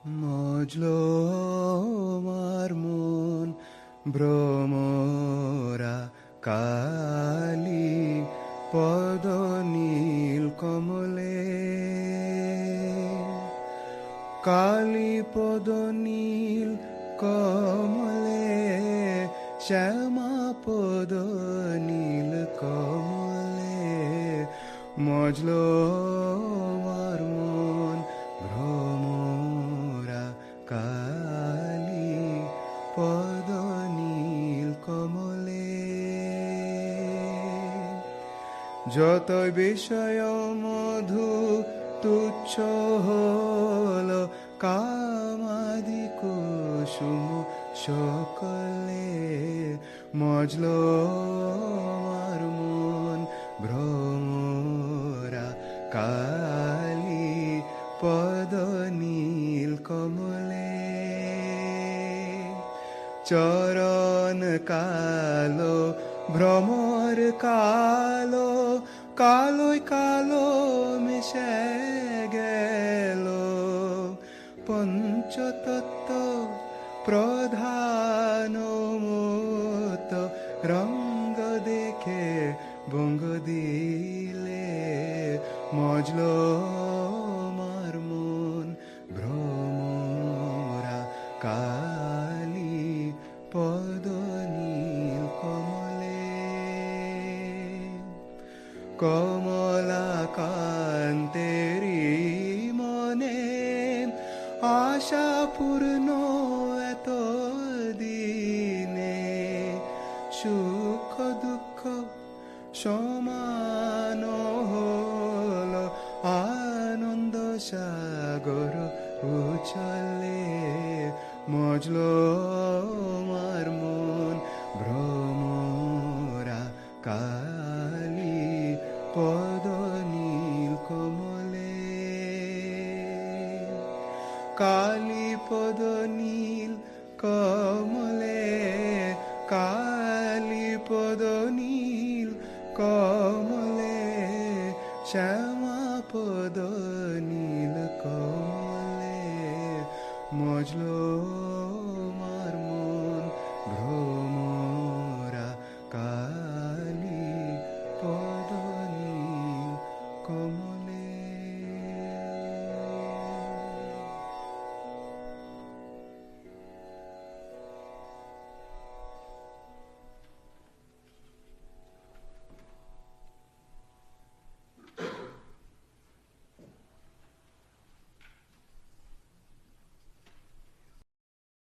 মজলো আমার মন ভ্রমরা কালি পদ নীল কমলে, কালি পদ নীল কমলে, শ্যামা পদ নীল কমলে। মজলো আমার মন ভ্রমরা কালি পদ নীল কমলে। যতই বিষয় মধু তুচ্ছ হল, কামাদি কুসুম সকলে। মজলো আমার মন ভ্রমরা কালি পদ নীল কমলে। চরণ কালো ভ্রমর কালো, কালোই কালো মিশে গেল। পঞ্চতত্ত্ব প্রধান মত রঙ্গ দেখে বঙ্গ দিলে। মজলো আমার মন ভ্রমরা কালি পদ নীল কমলে। কমলা কান্তেরি মনে আশা পূর্ণ এত দিনে। সুখ দুঃখ সমান হল, আনন্দ সাগর উছলে। মজলো আমার মন ভ্রমরা কালি পদ নীল কমলে। কালি পদ নীল কমলে, কালি পদ নীল কমলে, শ্যামা পদ নীল কমলে। মজলো